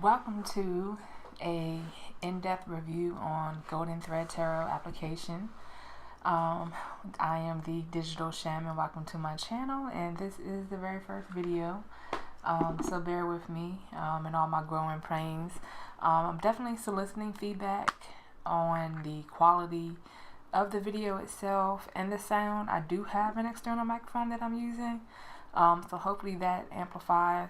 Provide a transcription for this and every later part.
Welcome to a in-depth review on Golden Thread Tarot application. I am the Digital Shaman. Welcome to my channel, and this is the very first video. So bear with me in all my growing pains. I'm definitely soliciting feedback on the quality of the video itself and the sound. I do have an external microphone that I'm using, so hopefully that amplifies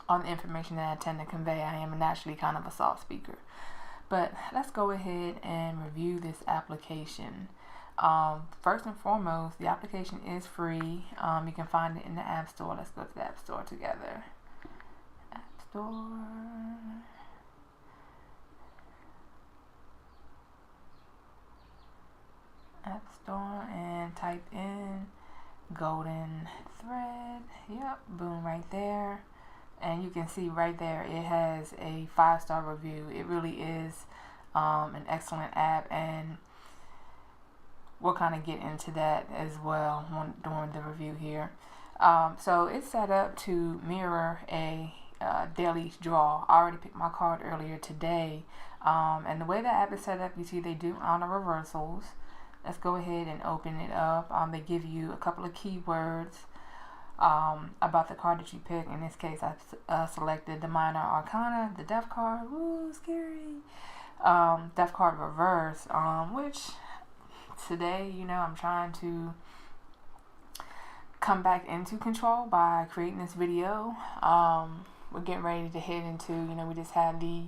on the information that I tend to convey. I am naturally kind of a soft speaker. But let's go ahead and review this application. First and foremost, the application is free. You can find it in the App Store. Let's go to the App Store together. App Store. App Store and type in Golden Thread. Yep, boom, right there. And you can see right there it has a 5-star review. It really is an excellent app, and we'll kind of get into that as well during the review here. So it's set up to mirror a daily draw. I already picked my card earlier today, and the way the app is set up, you see they do honor reversals. Let's go ahead and open it up. They give you a couple of keywords about the card that you pick. In this case, I selected the Minor Arcana, the Death card. Woo, scary. Death card reverse, which today, I'm trying to come back into control by creating this video. We're getting ready to head into, we just had the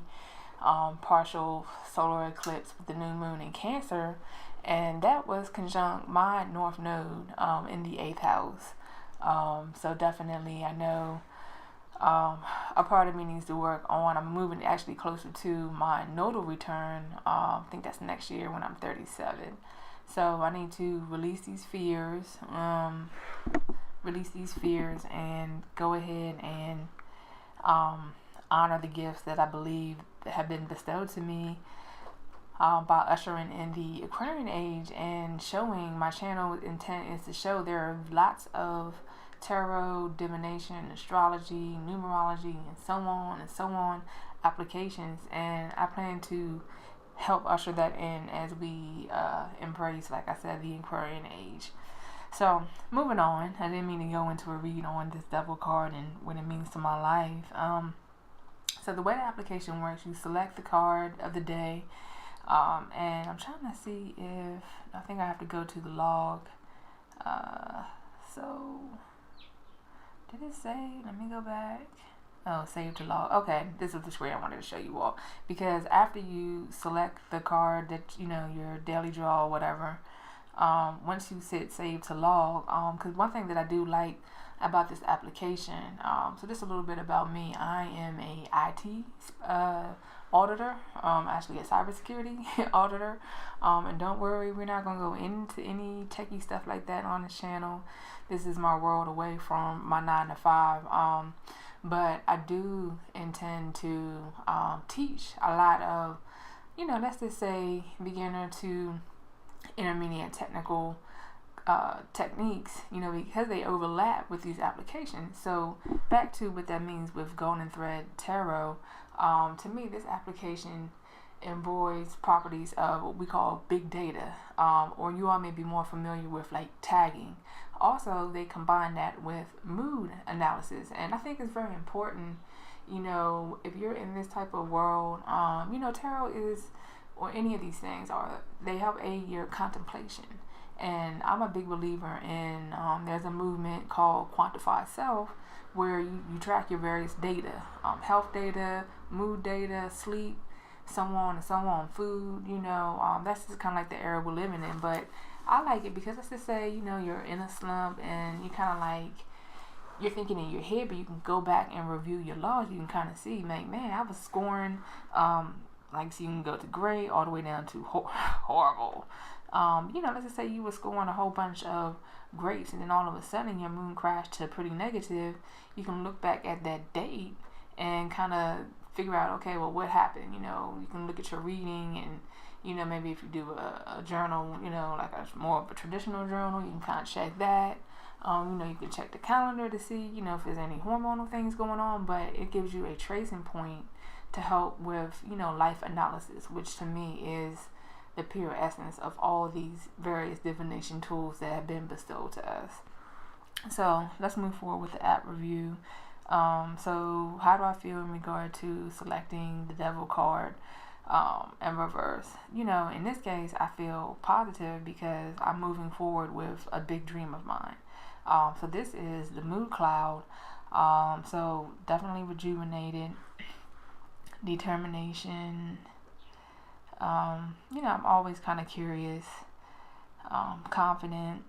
partial solar eclipse with the new moon in Cancer, and that was conjunct my North Node in the 8th house. So definitely I know a part of me needs to work on. I'm moving actually closer to my nodal return. I think that's next year when I'm 37. So I need to release these fears, and go ahead and honor the gifts that I believe have been bestowed to me by ushering in the Aquarian age and showing. My channel intent is to show there are lots of tarot, divination, astrology, numerology, and so on applications, and I plan to help usher that in as we embrace, like I said, the Aquarian age. So moving on, I didn't mean to go into a read on this Devil card and what it means to my life. So the way the application works, you select the card of the day, and I'm trying to see if I think I have to go to the log. So did it say? Let me go back. Oh, save to log. Okay, this is the screen I wanted to show you all, because after you select the card that your daily draw or whatever, once you hit save to log, because one thing that I do like about this application, so just a little bit about me. I am a IT auditor, actually a cybersecurity auditor, and don't worry, we're not gonna go into any techie stuff like that on this channel. This is my world away from my 9 to 5, but I do intend to teach a lot of, let's just say beginner to intermediate technical techniques, because they overlap with these applications. So back to what that means with Golden Thread Tarot. To me, this application embodies properties of what we call big data, or you all may be more familiar with like tagging. Also, they combine that with mood analysis, and I think it's very important, if you're in this type of world, tarot is, or any of these things, they help aid your contemplation. And I'm a big believer in, there's a movement called Quantified Self, where you track your various data, health data, mood data, sleep, so on and so on, food, that's just kind of like the era we're living in. But I like it because let's just say, you're in a slump and you kind of like, you're thinking in your head, but you can go back and review your logs. You can kind of see, like, man, I was scoring, like, so you can go to great all the way down to horrible. Let's just say you were scoring a whole bunch of greats, and then all of a sudden your moon crashed to pretty negative. You can look back at that date and kind of figure out, okay, well, what happened? You can look at your reading, and maybe if you do a journal, like a more of a traditional journal, you can kind of check that. You can check the calendar to see, if there's any hormonal things going on, but it gives you a tracing point to help with, life analysis, which to me is the pure essence of all these various divination tools that have been bestowed to us. So let's move forward with the app review. So how do I feel in regard to selecting the devil card and reverse? In this case, I feel positive because I'm moving forward with a big dream of mine. So this is the mood cloud. So definitely rejuvenated, determination. I'm always kind of curious, confident.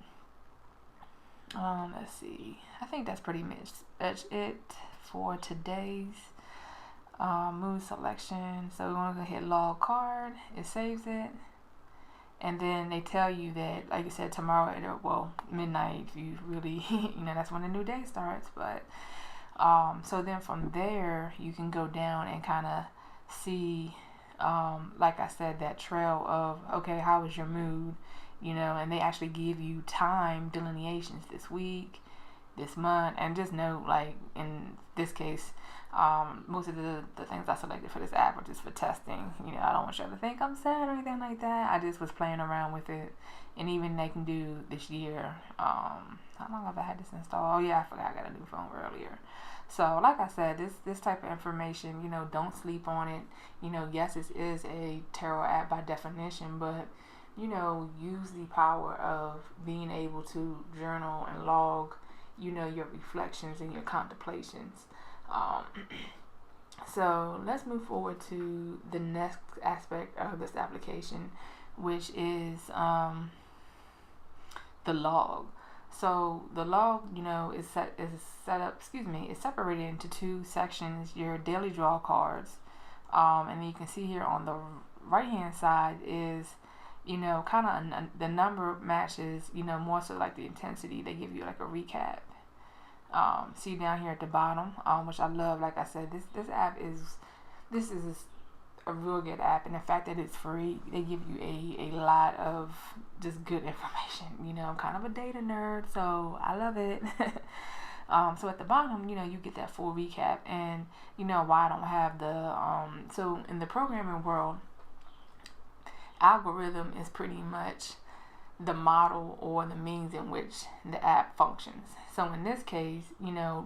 Let's see. I think that's pretty much it for today's mood selection. So we're going to go ahead, log card. It saves it. And then they tell you that, like I said, tomorrow at midnight, if you really, that's when the new day starts. But so then from there, you can go down and kind of see, like I said, that trail of, okay, how was your mood? And they actually give you time delineations this week, this month, and just know, like in this case, most of the things I selected for this app are just for testing. I don't want y'all to think I'm sad or anything like that. I just was playing around with it, and even they can do this year. How long have I had this installed? Oh yeah, I forgot I got a new phone earlier. So like I said, this type of information, don't sleep on it. Yes, it is a tarot app by definition, but use the power of being able to journal and log, your reflections and your contemplations. So let's move forward to the next aspect of this application, which is the log. So the log, is separated into two sections. Your daily draw cards, and then you can see here on the right hand side is, kind of the number matches, more so like the intensity. They give you like a recap. See down here at the bottom, which I love. Like I said, this app is a real good app, and the fact that it's free, they give you a lot of just good information. I'm kind of a data nerd, so I love it. So at the bottom, you get that full recap, and why I don't have the so in the programming world, algorithm is pretty much the model or the means in which the app functions. So in this case,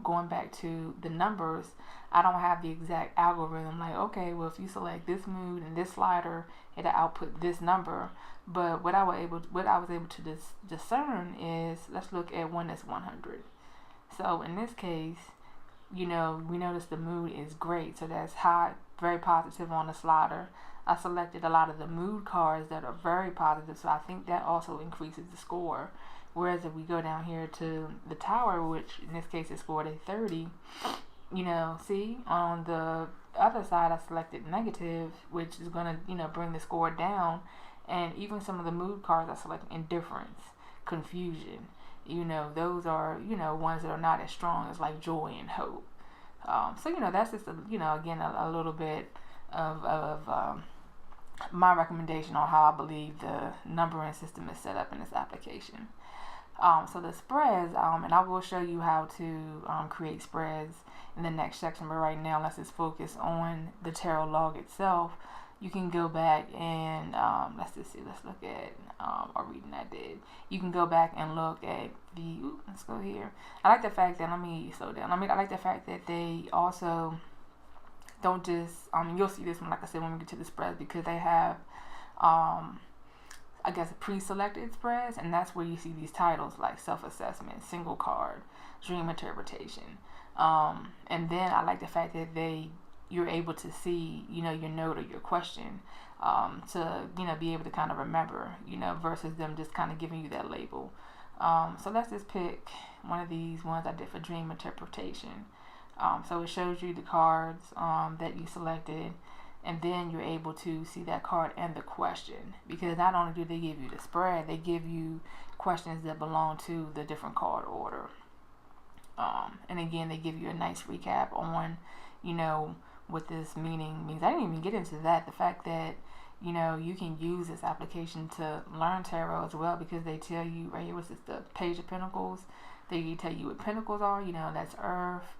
going back to the numbers, I don't have the exact algorithm like, okay, well, if you select this mood and this slider, it'll output this number. But what I was able to discern is, let's look at one that's 100. So in this case, we notice the mood is great. So that's high, very positive on the slider. I selected a lot of the mood cards that are very positive, so I think that also increases the score. Whereas if we go down here to the tower, which in this case is scored a 30, see, on the other side I selected negative, which is going to, bring the score down. And even some of the mood cards I selected indifference, confusion, those are, ones that are not as strong as like joy and hope. So, that's just, again, a little bit of my recommendation on how I believe the numbering system is set up in this application. So the spreads, and I will show you how to create spreads in the next section, but right now let's just focus on the tarot log itself. You can go back and let's look at a reading I did. You can go back and look at let's go here. I like the fact that, let me slow down. I like the fact that they also don't just, you'll see this one, like I said, when we get to the spreads, because they have, I guess, pre-selected spreads, and that's where you see these titles like self-assessment, single card, dream interpretation. And then I like the fact that you're able to see, your note or your question, to, be able to kind of remember, versus them just kind of giving you that label. So let's just pick one of these ones I did for dream interpretation. So it shows you the cards that you selected, and then you're able to see that card and the question, because not only do they give you the spread, they give you questions that belong to the different card order. And again, they give you a nice recap on, what this meaning means. I didn't even get into that. The fact that, you can use this application to learn tarot as well, because they tell you right here, what's this, the Page of Pentacles, They tell you what pentacles are, that's earth.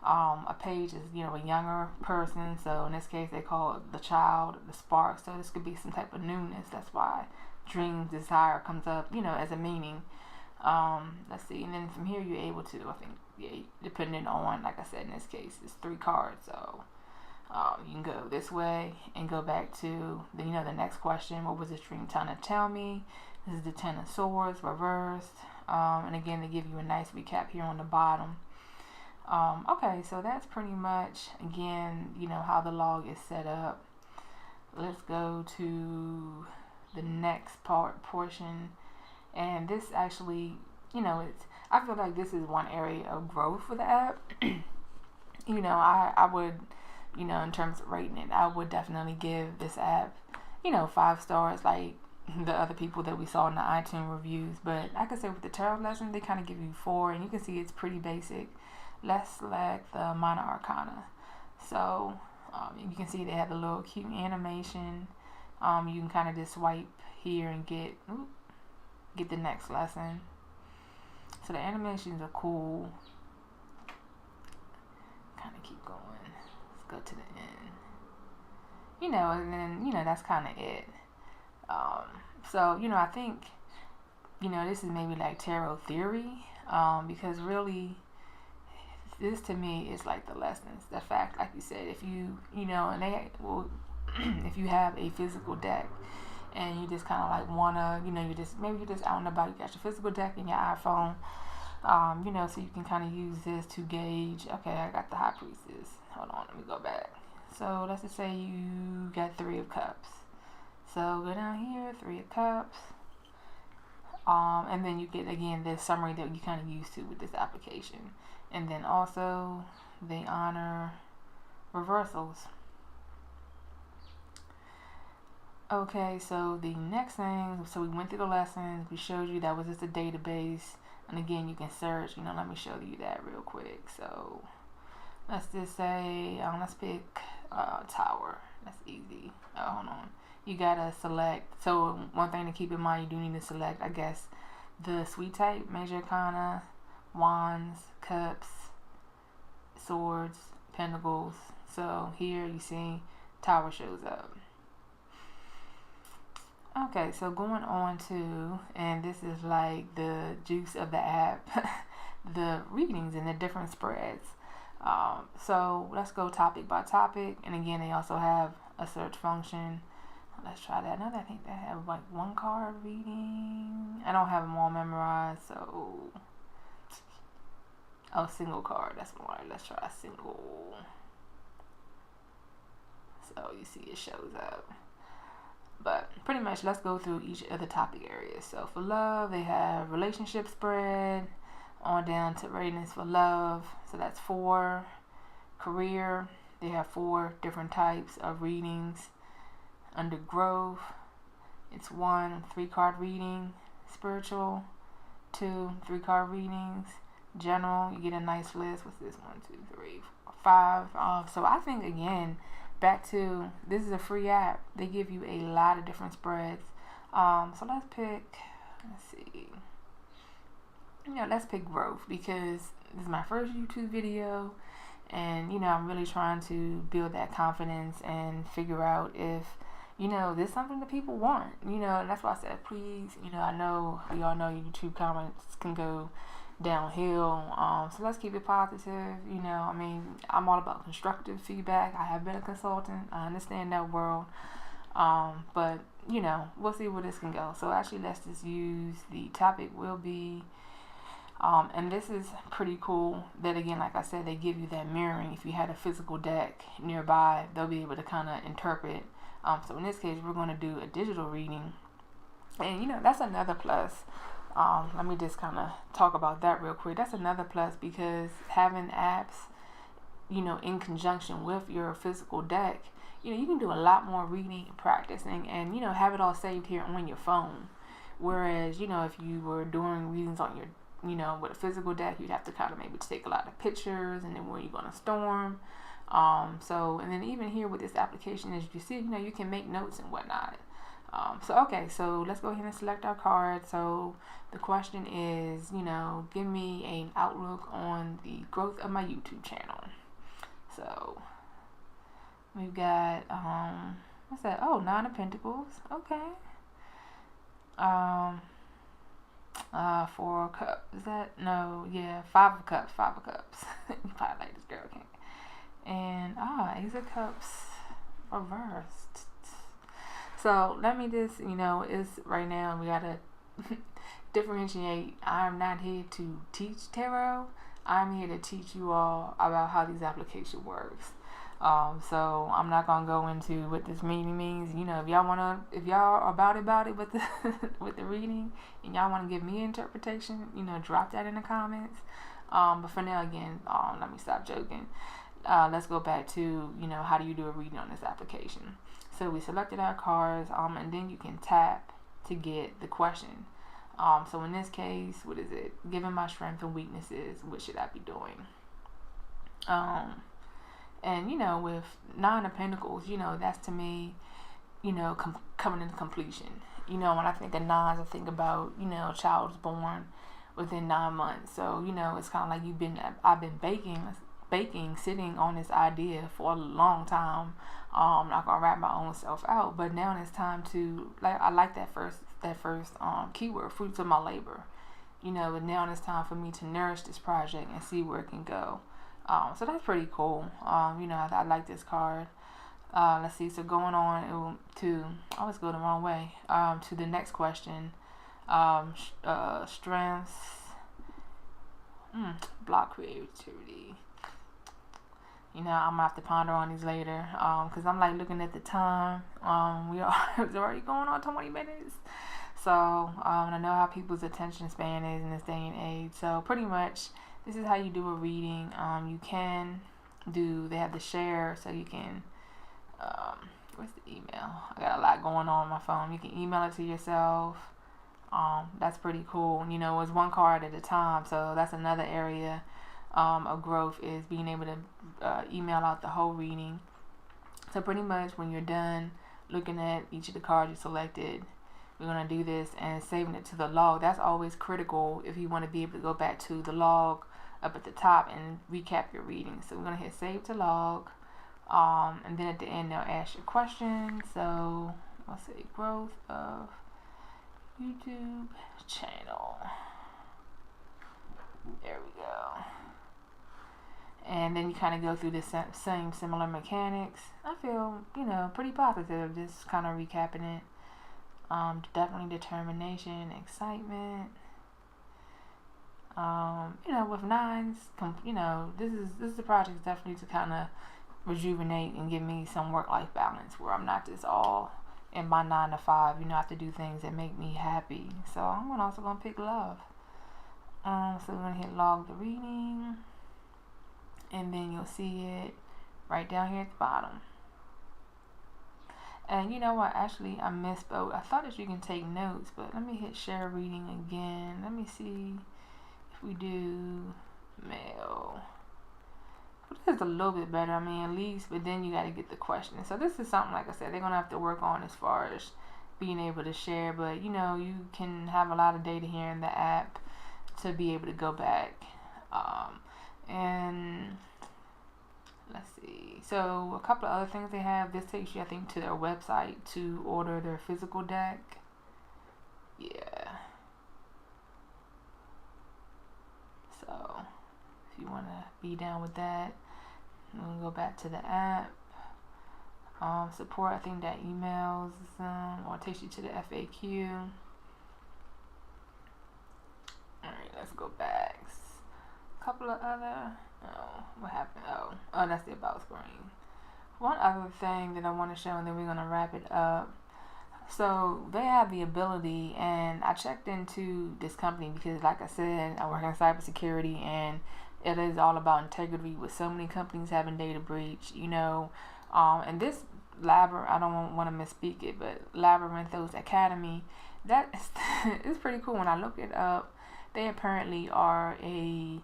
A page is, a younger person. So in this case, they call it the child, the spark. So this could be some type of newness. That's why dreams, desire comes up, as a meaning. Let's see. And then from here, you're able to, I think, depending on, like I said, in this case, it's 3 cards. So you can go this way and go back to the, the next question. What was this dream trying to tell me? This is the 10 of Swords reversed. And again, they give you a nice recap here on the bottom. Okay, so that's pretty much, again, how the log is set up. Let's go to the next portion. And this actually, I feel like this is one area of growth for the app. I would, in terms of rating it, I would definitely give this app, 5 stars, like the other people that we saw in the iTunes reviews. But like I said, with the tarot lesson, they kind of give you 4, and you can see it's pretty basic. Let's select the minor arcana. So you can see they have the little cute animation. You can kind of just swipe here and get the next lesson. So the animations are cool. Kind of keep going. Let's go to the end. And then that's kind of it. So I think this is maybe like tarot theory, because really, this to me is like the lessons. The fact, like you said, if you and they will, if you have a physical deck and you just kind of like wanna, you're just out and about, you got your physical deck in your iPhone, so you can kind of use this to gauge. Okay, I got the High Priestess. Hold on, let me go back. So let's just say you got 3 of Cups. So go down here, 3 of Cups. And then you get, again, this summary that you kind of used to with this application. And then also, they honor reversals. Okay, so the next thing, so we went through the lessons. We showed you that was just a database. And again, you can search, let me show you that real quick. So let's just say, let's pick Tower. That's easy. Hold on. You gotta select. So one thing to keep in mind, you do need to select, I guess, the suite type: Major Arcana, Wands, Cups, Swords, Pentacles. So here you see Tower shows up. Okay, so going on to, and this is like the juice of the app, the readings and the different spreads. So let's go topic by topic. And again, they also have a search function. Let's try that. I think they have like 1 card reading. I don't have them all memorized, so single card. That's one. Let's try a single. So you see it shows up. But pretty much, let's go through each of the topic areas. So for love, they have relationship spread, on down to ratings for love. So that's 4. Career, they have 4 different types of readings. Under growth, it's 1 3-card reading. Spiritual, 2 3-card readings. General, you get a nice list. What's this? 1 2 3 4 5. So I think, again, back to, this is a free app. They give you a lot of different spreads. So let's see. Let's pick growth, because this is my first YouTube video, and I'm really trying to build that confidence and figure out if this is something that people want. And that's why I said, please, I know we all know YouTube comments can go downhill. So let's keep it positive. I'm all about constructive feedback. I have been a consultant. I understand that world. But we'll see where this can go. So actually, let's just use the topic will be, and this is pretty cool that, again, like I said, they give you that mirroring. If you had a physical deck nearby, they'll be able to kind of interpret. So in this case, we're going to do a digital reading, and that's another plus. Let me just kind of talk about that real quick. That's another plus, because having apps, in conjunction with your physical deck, you can do a lot more reading and practicing, and have it all saved here on your phone. Whereas, if you were doing readings on your, with a physical deck, you'd have to kind of maybe take a lot of pictures, and then where you're going to storm. So, and then even here with this application, as you see, you can make notes and whatnot. So let's go ahead and select our card. So the question is, give me an outlook on the growth of my YouTube channel. So we've got, what's that? Oh, 9 of Pentacles. Okay. 4 of Cups. Is that? No, yeah, 5 of Cups. 5 of Cups. You probably like this girl, okay? And, Ace of Cups reversed. So let me just, it's right now, we gotta differentiate. I'm not here to teach tarot. I'm here to teach you all about how this application works. So I'm not gonna go into what this meaning means. If y'all are about it with the with the reading, and y'all wanna give me an interpretation, drop that in the comments. But for now, again, let me stop joking. Let's go back to how do you do a reading on this application. So we selected our cards, and then you can tap to get the question. So in this case, what is it? Given my strengths and weaknesses, what should I be doing? And with 9 of Pentacles, that's to me, coming into completion. When I think of 9s, I think about, a child was born within 9 months. So, it's kind of like I've been baking, sitting on this idea for a long time. I'm not gonna wrap my own self out, but now it's time to, I like that first keyword, fruits of my labor. But now it's time for me to nourish this project and see where it can go. So that's pretty cool. I like this card. Let's see. So going on to, I always go the wrong way. To the next question. Strengths. Block creativity. I'm gonna have to ponder on these later. Cause I'm looking at the time. It's already going on 20 minutes. So I know how people's attention span is in this day and age. So pretty much, this is how you do a reading. They have the share, so you can, where's the email? I got a lot going on my phone. You can email it to yourself. That's pretty cool. It's one card at a time, so that's another area of growth, is being able to email out the whole reading. So pretty much when you're done looking at each of the cards you selected, we're going to do this and saving it to the log. That's always critical if you want to be able to go back to the log up at the top and recap your reading. So we're going to hit save to log, and then at the end they'll ask you questions. So I'll say growth of YouTube channel. There we go. And then you kind of go through the same similar mechanics. I feel, pretty positive, just kind of recapping it. Definitely determination, excitement. With 9s, this is the project definitely to kind of rejuvenate and give me some work-life balance, where I'm not just all in my 9 to 5. I have to do things that make me happy. So I'm also gonna pick love. So we're gonna hit log the reading, and then you'll see it right down here at the bottom. And you know what? Actually, I misspoke. I thought that you can take notes, but let me hit share reading again. Let me see if we do mail. This is a little bit better, at least, but then you got to get the question. So this is something, like I said, they're going to have to work on as far as being able to share. But, you can have a lot of data here in the app to be able to go back. And let's see. So a couple of other things they have. This takes you, I think, to their website to order their physical deck. Yeah. So if you want to be down with that, we'll go back to the app. Support, I think that emails or takes you to the FAQ. Alright, let's go back. Couple of other, what happened? Oh, that's the about screen. One other thing that I want to show, and then we're going to wrap it up. So they have the ability, and I checked into this company because, like I said, I work in cybersecurity, and it is all about integrity with so many companies having data breach, and this I don't want to misspeak it, but Labyrinthos Academy, that is it's pretty cool. When I looked it up, they apparently are a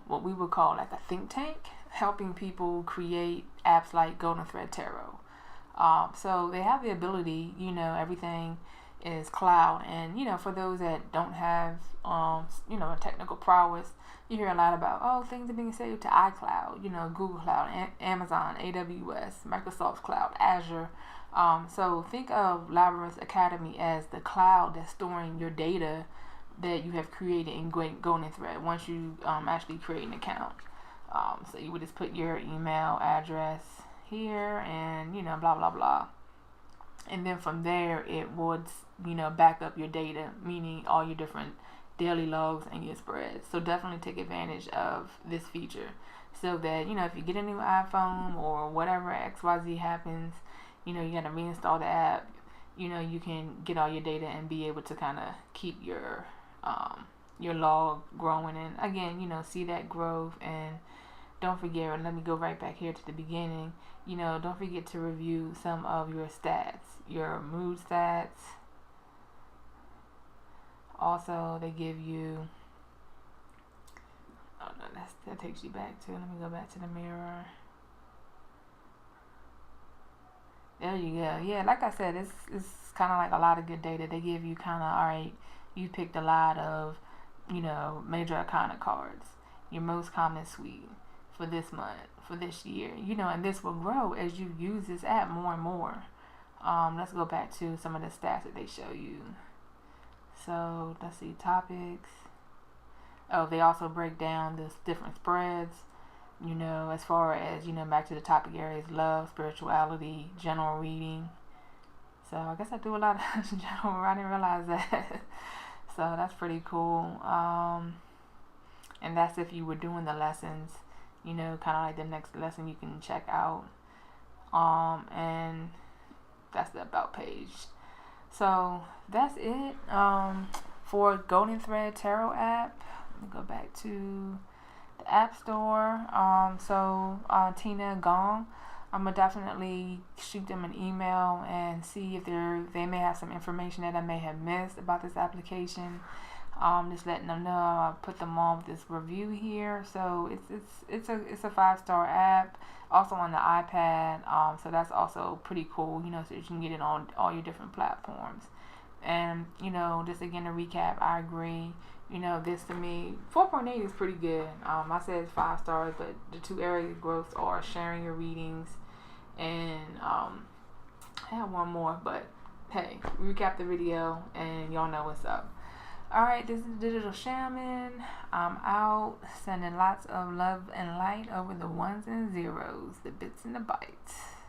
what we would call like a think tank, helping people create apps like Golden Thread Tarot. So they have the ability, everything is cloud. And, for those that don't have, a technical prowess, you hear a lot about, things are being saved to iCloud, Google Cloud, Amazon, AWS, Microsoft's Cloud, Azure. So think of Labyrinth Academy as the cloud that's storing your data that you have created in Golden Thread once you actually create an account. So you would just put your email address here and, blah, blah, blah. And then from there, it would, back up your data, meaning all your different daily logs and your spreads. So definitely take advantage of this feature so that, if you get a new iPhone or whatever XYZ happens, you got to reinstall the app, you can get all your data and be able to kind of keep your log growing. And again, see that growth. And don't forget, and let me go right back here to the beginning, don't forget to review some of your stats, your mood stats. Also, they give you, that takes you back to, let me go back to the mirror. There you go. Yeah, like I said, it's kind of like a lot of good data. They give you kind of, all right, you picked a lot of, major arcana cards, your most common suite for this month, for this year, and this will grow as you use this app more and more. Let's go back to some of the stats that they show you. So let's see, topics. Oh, they also break down the different spreads, as far as, back to the topic areas, love, spirituality, general reading. So I guess I do a lot of general, I didn't realize that. So that's pretty cool. And that's if you were doing the lessons, kind of like the next lesson you can check out. And that's the about page. So that's it for Golden Thread Tarot app. Let me go back to the App Store. Tina Gong, I'm gonna definitely shoot them an email and see if they may have some information that I may have missed about this application. Just letting them know I put them on with this review here. So it's a 5-star app, also on the iPad. So that's also pretty cool, so you can get it on all your different platforms. And just again to recap, I agree. This to me, 4.8 is pretty good. I said it's 5 stars, but the 2 areas of growth are sharing your readings, and I have one more, but hey, recap the video and y'all know what's up. Alright, this is Digital Shaman. I'm out, sending lots of love and light over the ones and zeros, the bits and the bytes.